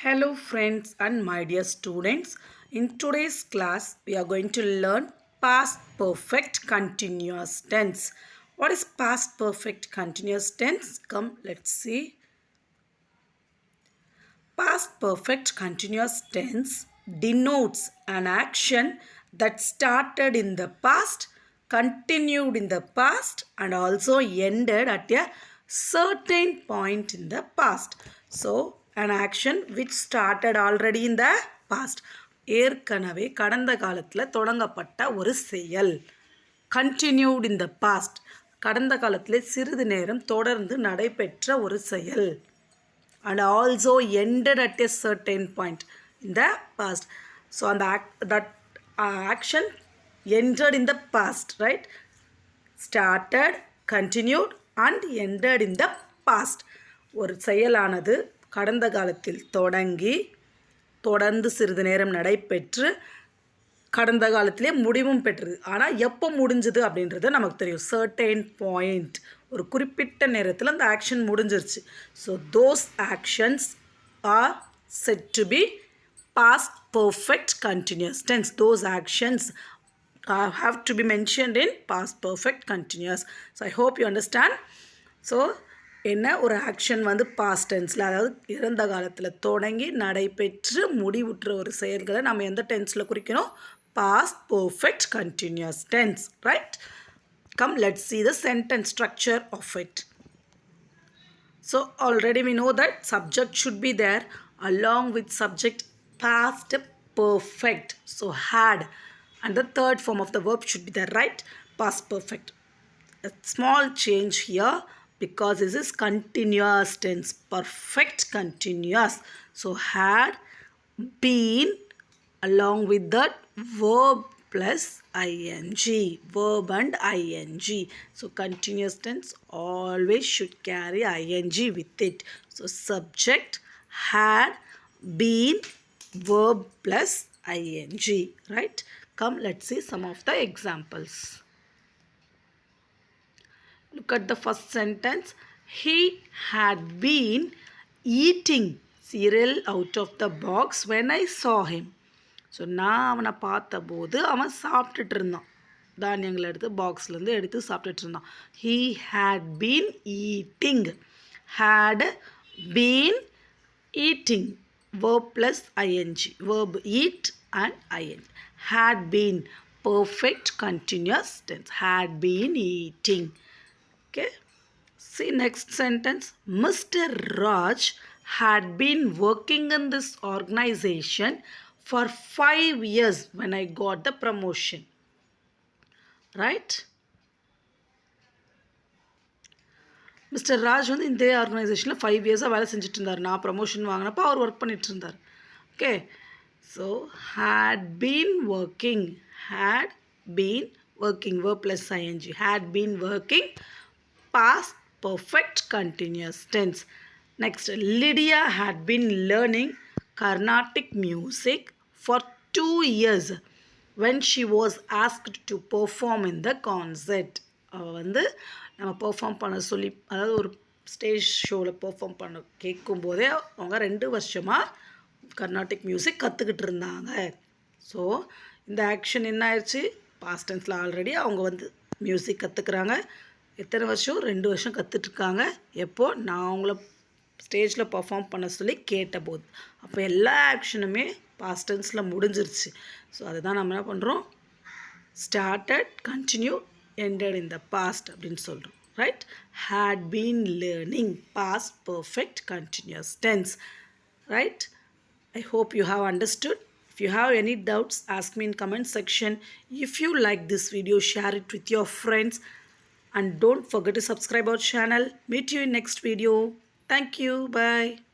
Hello friends and my dear students. In today's class, we are going to learn past perfect continuous tense. What is past perfect continuous tense? Come, let's see. Past perfect continuous tense denotes an action that started in the past, continued in the past, and also ended at a certain point in the past. So, an action which started already in the past. ஏற்கனவே கடந்த காலத்தில் தொடங்கப்பட்ட ஒரு செயல். Continued in the past. கடந்த காலத்திலே சிறிது நேரம் தொடர்ந்து நடைபெற்ற ஒரு செயல். And also ended at a certain point in the past. So on that action ended in the past, right? Started, continued and ended in the past. ஒரு செயலானது கடந்த காலத்தில் தொடங்கி தொடர்ந்து சிறிது நேரம் நடைபெற்று கடந்த காலத்திலே முடிவும் பெற்றது. ஆனால் எப்போ முடிஞ்சது அப்படின்றது நமக்கு தெரியும். சர்டைன் பாயிண்ட், ஒரு குறிப்பிட்ட நேரத்தில் அந்த ஆக்ஷன் முடிஞ்சிருச்சு. So those actions are said to be past perfect continuous tense. Those actions have to be mentioned in past perfect continuous. So I hope you understand. So என்ன ஒரு ஆக்ஷன் வந்து past டென்ஸில், அதாவது இறந்த காலத்தில் தொடங்கி நடைபெற்று முடிவுற்ற ஒரு செயல்களை நம்ம எந்த டென்ஸில் குறிக்கணும்? Past perfect continuous tense, right? Come, let's see the sentence structure of it. So already we know that subject should be there along with subject past perfect. So had, and the third form of the verb should be there, right? Past perfect. A small change here because this is continuous tense, perfect continuous. So had been along with that verb plus ing, verb and ing. So continuous tense always should carry ing with it. So subject had been, verb plus ing, right? Come, let's see some of the examples. Look at the first sentence. He had been eating cereal out of the box when I saw him. So நான் அவனை பார்த்தபோது அவன் சாப்பிட்டுட்டு இருந்தான். தானியங்களை எடுத்து பாக்ஸ்லேருந்து எடுத்து சாப்பிட்டுட்டு இருந்தான். He had been eating. Had been eating. Verb plus ing. Verb eat and ing. Had been. Perfect continuous tense. Had been eating. Okay. See next sentence. Mr. Raj had been working in this organization for 5 years when I got the promotion. Right? Mister Raj வந்து இந்த ஆர்கனைசேஷனில் 5 இயர்ஸாக வேலை செஞ்சுட்டு இருந்தார். நான் promotion வாங்கினப்போ அவர் work பண்ணிட்டு இருந்தார். Okay, so had been working. Had been working, verb plus ing. Had been working, past perfect continuous tense. Next, Lydia had been learning Carnatic music for 2 years when she was asked to perform in the concert. அவள் வந்து நம்ம perform பண்ண சொல்லி, அதாவது ஒரு stage ஷோவில் perform பண்ண கேட்கும்போதே அவங்க 2 வருஷமாக கர்நாடிக் மியூசிக் கற்றுக்கிட்டு இருந்தாங்க. ஸோ இந்த ஆக்ஷன் என்ன ஆயிடுச்சு? பாஸ்ட் டென்ஸில் ஆல்ரெடி அவங்க வந்து மியூசிக் கற்றுக்குறாங்க. எத்தனை வருஷம்? 2 வருஷம் கற்றுட்ருக்காங்க. எப்போது? நான் அவங்கள ஸ்டேஜில் பர்ஃபார்ம் பண்ண சொல்லி கேட்டபோது. அப்போ எல்லா ஆக்ஷனுமே பாஸ்ட் டென்ஸில் முடிஞ்சிருச்சு. ஸோ அதுதான் நம்ம என்ன பண்ணுறோம்? Started, continue, ended in the past அப்படின்னு சொல்கிறோம். Right? had been learning, past perfect continuous tense. Right? I hope you have understood. If you have any doubts, ask me in comment section. If you like this video, share it with your friends. And don't forget to subscribe our channel. Meet you in next video. Thank you. Bye.